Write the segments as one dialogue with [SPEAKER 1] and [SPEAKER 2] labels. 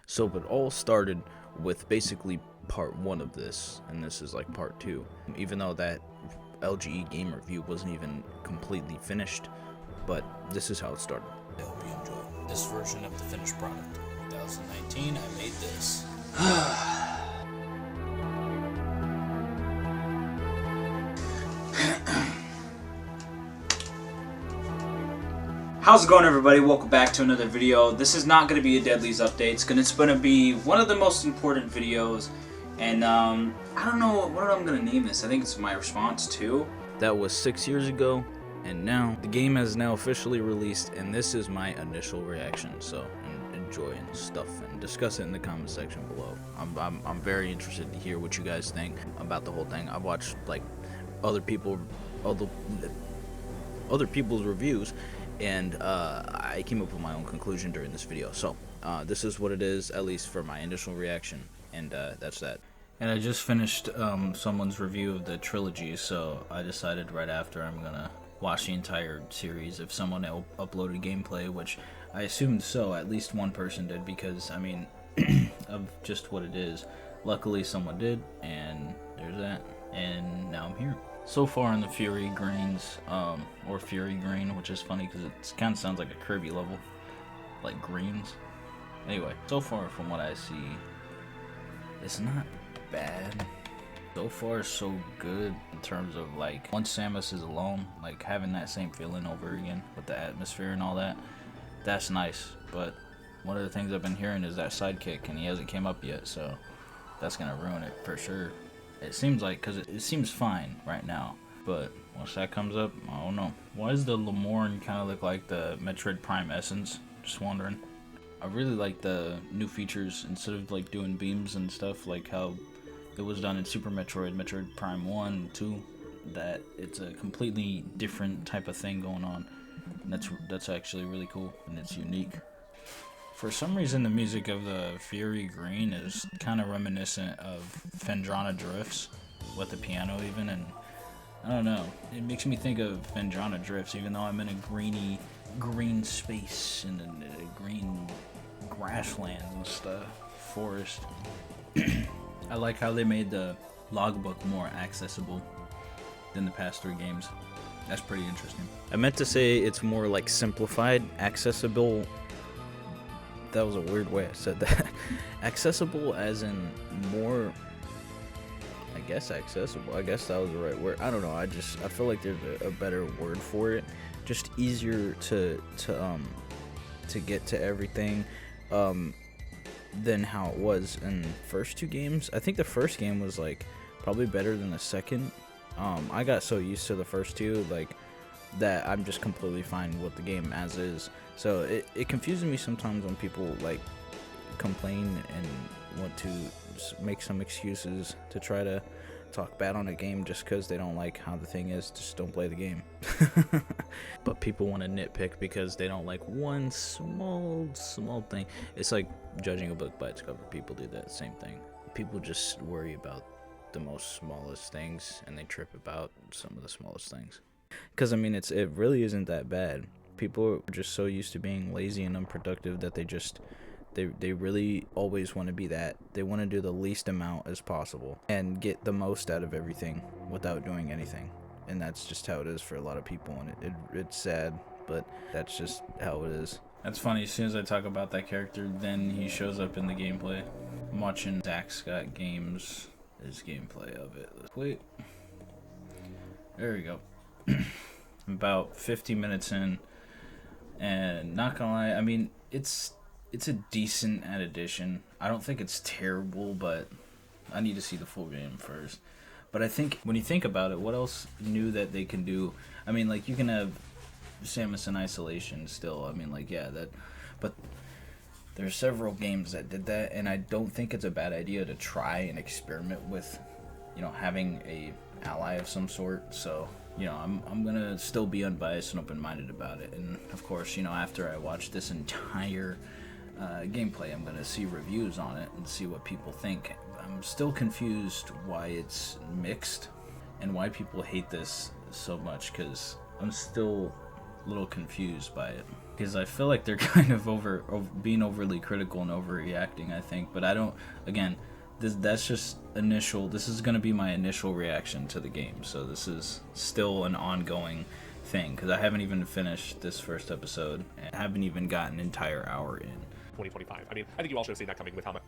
[SPEAKER 1] So it all started with basically part 1 of this, and this is like part 2. Even though that LGE game review wasn't even completely finished, but this is how it started.
[SPEAKER 2] I hope you enjoy this version of the finished product. 2019, I made this.
[SPEAKER 3] How's it going, everybody? Welcome back to another video. This is not going to be a Deadlies update. It's going to be one of the most important videos, and I don't know what I'm going to name this. I think it's my response to.
[SPEAKER 1] That was 6 years ago, and now the game has now officially released, and this is my initial reaction. So enjoy and stuff, and discuss it in the comment section below. I'm very interested to hear what you guys think about the whole thing. I've watched like other people's reviews, and I came up with my own conclusion during this video. So this is what it is, at least for my initial reaction, and that's that. And I just finished someone's review of the trilogy, so I decided right after I'm gonna watch the entire series if someone uploaded gameplay, which I assumed so. At least one person did, because I mean of just what it is. Luckily someone did, and there's that, and now I'm here. So far in the Fury Greens, or Fury Green, which is funny because it kind of sounds like a Kirby level, like greens. Anyway, so far from what I see, it's not bad. So far so good in terms of like, once Samus is alone, like having that same feeling over again with the atmosphere and all that, that's nice. But one of the things I've been hearing is that sidekick, and he hasn't came up yet, so that's gonna ruin it for sure. It seems like, because it seems fine right now, but once that comes up, I don't know. Why does the Lemorne kind of look like the Metroid Prime Essence? Just wondering. I really like the new features, instead of like doing beams and stuff like how it was done in Super Metroid, Metroid Prime 1 and 2, that it's a completely different type of thing going on. And that's actually really cool, and it's unique. For some reason, the music of the Fury Green is kind of reminiscent of Phendrana Drifts, with the piano even, and I don't know. It makes me think of Phendrana Drifts, even though I'm in a green space and a green grassland and stuff, forest. I like how they made the logbook more accessible than the past 3 games. That's pretty interesting. I meant to say it's more like simplified, accessible. That was a weird way I said that. Accessible as in more, I guess accessible. I guess that was the right word. I don't know. I feel like there's a better word for it. Just easier to get to everything than how it was in the first 2 games. I think the first game was like probably better than the second. I got so used to the first 2 like that I'm just completely fine with the game as is. So it confuses me sometimes when people like complain and want to make some excuses to try to talk bad on a game just because they don't like how the thing is. Just don't play the game. But people want to nitpick because they don't like one small thing. It's like judging a book by its cover. People do that same thing. People just worry about the most smallest things, and they trip about some of the smallest things. Because I mean, it really isn't that bad. People are just so used to being lazy and unproductive that they really always want to be that. They want to do the least amount as possible and get the most out of everything without doing anything. And that's just how it is for a lot of people, and it's sad, but that's just how it is. That's funny, as soon as I talk about that character, then he shows up in the gameplay. I'm watching Zach Scott Games, his gameplay of it. Wait. There we go. About 50 minutes in, and not gonna lie, I mean, it's a decent addition. I don't think it's terrible, but I need to see the full game first. But I think when you think about it, what else new that they can do? I mean, like, you can have Samus in isolation still. I mean, like, yeah, that, but there's several games that did that, and I don't think it's a bad idea to try and experiment with, you know, having a ally of some sort. So, you know, I'm gonna still be unbiased and open-minded about it. And of course, you know, after I watch this entire gameplay, I'm gonna see reviews on it and see what people think. I'm still confused why it's mixed and why people hate this so much, because I'm still a little confused by it. because I feel like they're kind of being overly critical and overreacting, I think. But I don't, again, that's just initial. This is going to be my initial reaction to the game. So this is still an ongoing thing, because I haven't even finished this first episode and haven't even gotten an entire hour in.
[SPEAKER 4] 2025. I mean, I think you all should have seen that coming with how much.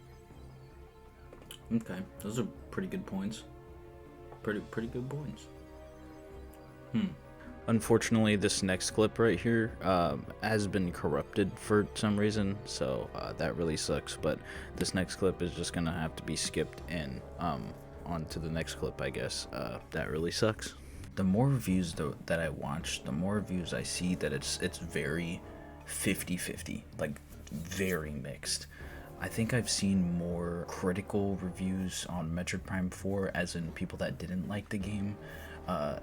[SPEAKER 1] Okay, those are pretty good points. Pretty good points. Unfortunately, this next clip right here has been corrupted for some reason, so that really sucks. But this next clip is just gonna have to be skipped and on to the next clip, I guess. That really sucks. The more reviews that I watch, the more reviews I see that it's very 50-50, like very mixed. I think I've seen more critical reviews on Metriod Prime 4, as in people that didn't like the game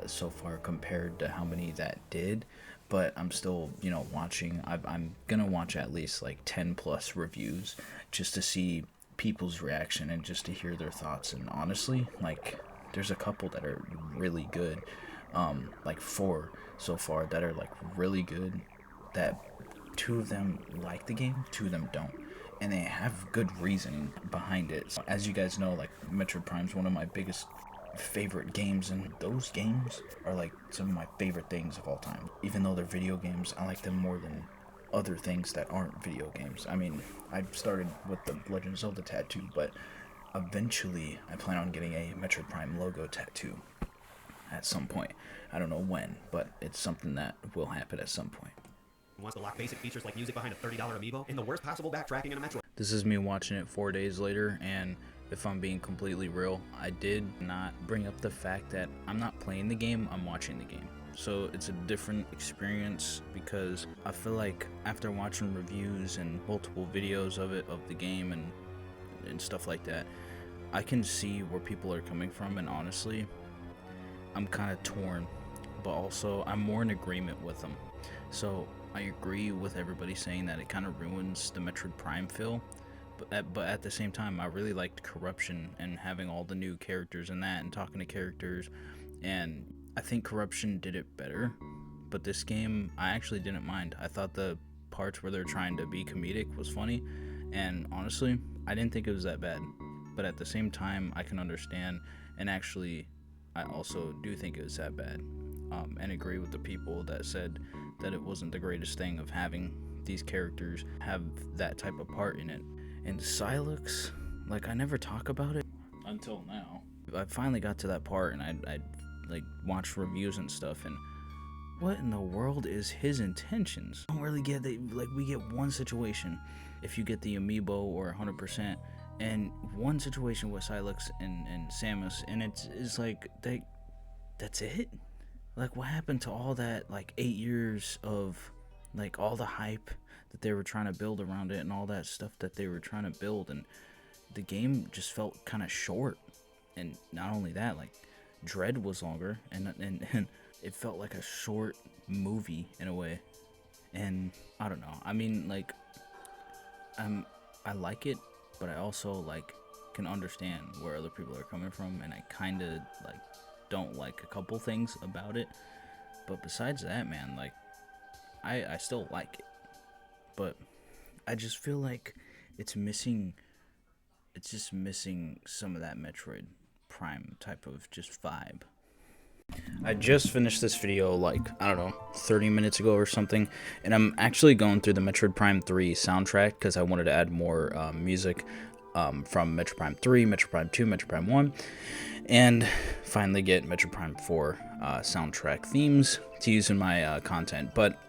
[SPEAKER 1] so far compared to how many that did. But I'm still, watching. I'm gonna watch at least like 10 plus reviews just to see people's reaction and just to hear their thoughts. And honestly, like, there's a couple that are really good, like 4 so far that are like really good, that 2 of them like the game, 2 of them don't, and they have good reasoning behind it. So, as you guys know, like, Metriod Prime is one of my biggest favorite games, and those games are like some of my favorite things of all time. Even though they're video games, I like them more than other things that aren't video games. I mean, I started with the Legend of Zelda tattoo, but eventually I plan on getting a Metriod Prime logo tattoo at some point. I don't know when, but it's something that will happen at some point.
[SPEAKER 5] Wants to lock basic features like music behind a $30 amiibo and the worst possible backtracking in a Metroid.
[SPEAKER 1] This is me watching it 4 days later, and if I'm being completely real, I did not bring up the fact that I'm not playing the game, I'm watching the game. So it's a different experience, because I feel like after watching reviews and multiple videos of the game and stuff like that, I can see where people are coming from, and honestly, I'm kind of torn, but also I'm more in agreement with them. So I agree with everybody saying that it kind of ruins the Metroid Prime feel, but at the same time, I really liked Corruption and having all the new characters in that and talking to characters, and I think Corruption did it better. But this game, I actually didn't mind. I thought the parts where they're trying to be comedic was funny, and honestly, I didn't think it was that bad. But at the same time, I can understand, and actually, I also do think it was that bad, and agree with the people that said that it wasn't the greatest thing of having these characters have that type of part in it. And Silex, like, I never talk about it until now. I finally got to that part, and I like watched reviews and stuff, and what in the world is his intentions? I don't really get that. Like, we get one situation if you get the amiibo or 100%, and one situation with Silex and Samus, and it's like that's it. Like, what happened to all that, like, 8 years of, like, all the hype that they were trying to build around it and all that stuff that they were trying to build, and the game just felt kind of short. And not only that, like, Dread was longer, and it felt like a short movie in a way. And I don't know. I mean, like, I like it, but I also, like, can understand where other people are coming from, and I kind of, like, don't like a couple things about it. But besides that, man, like, I still like it, but I just feel like it's just missing some of that Metroid Prime type of just vibe. I just finished this video, like, I don't know, 30 minutes ago or something, and I'm actually going through the Metroid Prime 3 soundtrack because I wanted to add more music from Metroid Prime 3, Metroid Prime 2, Metroid Prime 1, and finally get Metroid Prime 4 soundtrack themes to use in my content. But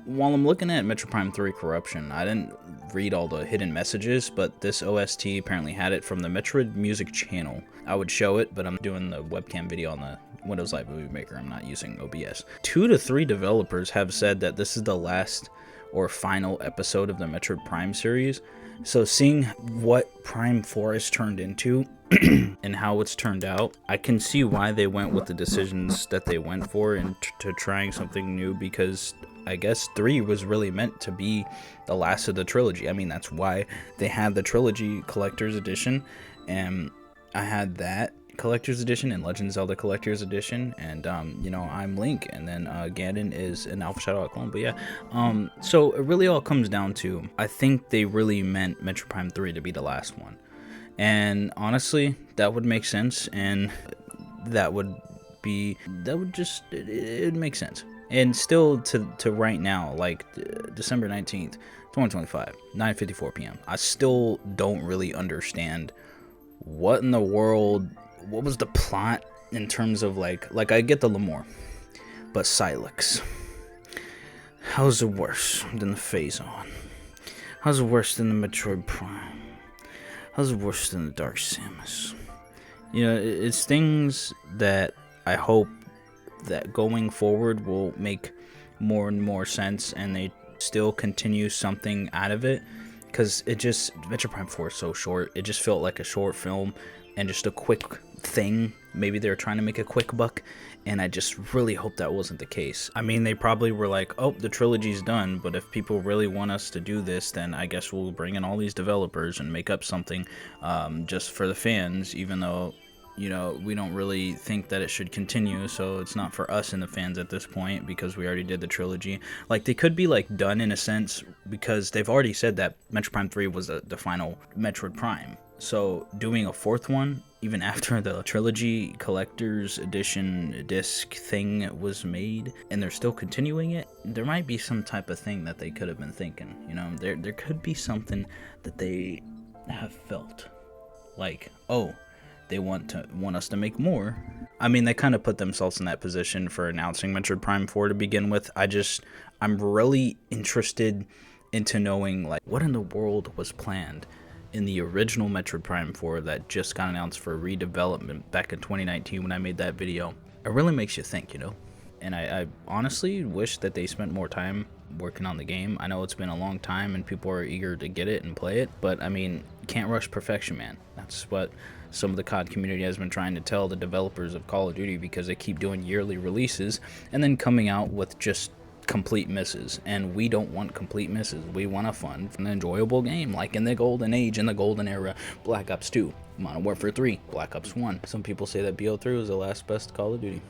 [SPEAKER 1] while I'm looking at Metroid Prime 3 Corruption, I didn't read all the hidden messages, but this OST apparently had it from the Metroid Music channel. I would show it, but I'm doing the webcam video on the Windows Live Movie Maker. I'm not using OBS. 2 to 3 developers have said that this is the last or final episode of the Metroid Prime series. So seeing what Prime 4 has turned into and how it's turned out, I can see why they went with the decisions that they went for and to trying something new, because I guess 3 was really meant to be the last of the trilogy. I mean, that's why they had the trilogy collector's edition, and I had that Collector's Edition and Legend of Zelda Collector's Edition, and you know, I'm Link, and then Ganon is an Alpha Shadow clone. But yeah, so it really all comes down to, I think they really meant Metroid Prime 3 to be the last one, and honestly, that would make sense, and that would just it would make sense. And still to right now, like December 19th, 2025, 9:54 p.m. I still don't really understand what in the world, what was the plot in terms of like I get the Lemore, but Silex, how's it worse than the FaZe on? How's it worse than the Metroid Prime? How's it worse than the Dark Samus? You know, it's things that I hope that going forward will make more and more sense, and they still continue something out of it. Because it just, Metroid Prime 4 is so short. It just felt like a short film and just a quick thing. Maybe they were trying to make a quick buck, and I just really hope that wasn't the case. I mean, they probably were like, oh, the trilogy's done, but if people really want us to do this, then I guess we'll bring in all these developers and make up something just for the fans, even though, you know, we don't really think that it should continue, so it's not for us and the fans at this point, because we already did the trilogy. Like, they could be, like, done in a sense, because they've already said that Metroid Prime 3 was the final Metroid Prime. So, doing a fourth one, even after the trilogy collector's edition disc thing was made, and they're still continuing it, there might be some type of thing that they could have been thinking, you know? There could be something that they have felt. Like, oh, they want us to make more. I mean, they kind of put themselves in that position for announcing Metroid Prime 4 to begin with. I'm really interested into knowing, like, what in the world was planned in the original Metroid Prime 4 that just got announced for redevelopment back in 2019 when I made that video. It really makes you think, you know? And I honestly wish that they spent more time working on the game. I know it's been a long time and people are eager to get it and play it, but I mean, can't rush perfection, man. That's what some of the COD community has been trying to tell the developers of Call of Duty, because they keep doing yearly releases and then coming out with just complete misses, and we don't want complete misses. We want a fun and enjoyable game, like in the golden age, in the golden era. Black Ops 2, Modern Warfare 3, Black Ops 1. Some people say that BO3 was the last best Call of Duty,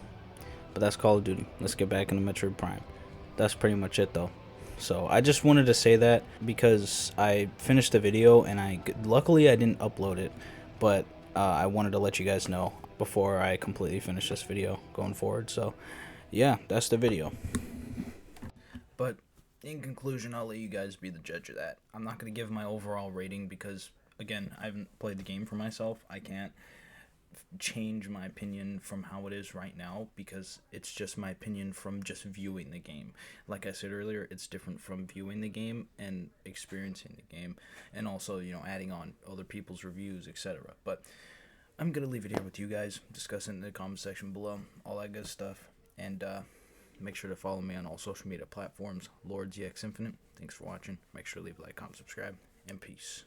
[SPEAKER 1] but that's Call of Duty. Let's get back into Metroid Prime. That's pretty much it though. So I just wanted to say that because I finished the video and luckily I didn't upload it, but I wanted to let you guys know before I completely finish this video going forward. So yeah, that's the video. But in conclusion, I'll let you guys be the judge of that. I'm not going to give my overall rating because, again, I haven't played the game for myself. I can't change my opinion from how it is right now because it's just my opinion from just viewing the game. Like I said earlier, it's different from viewing the game and experiencing the game, and also, you know, adding on other people's reviews, etc. But I'm going to leave it here with you guys, discuss it in the comment section below, all that good stuff, and make sure to follow me on all social media platforms, ZXinfinite. Thanks for watching. Make sure to leave a like, comment, subscribe, and peace.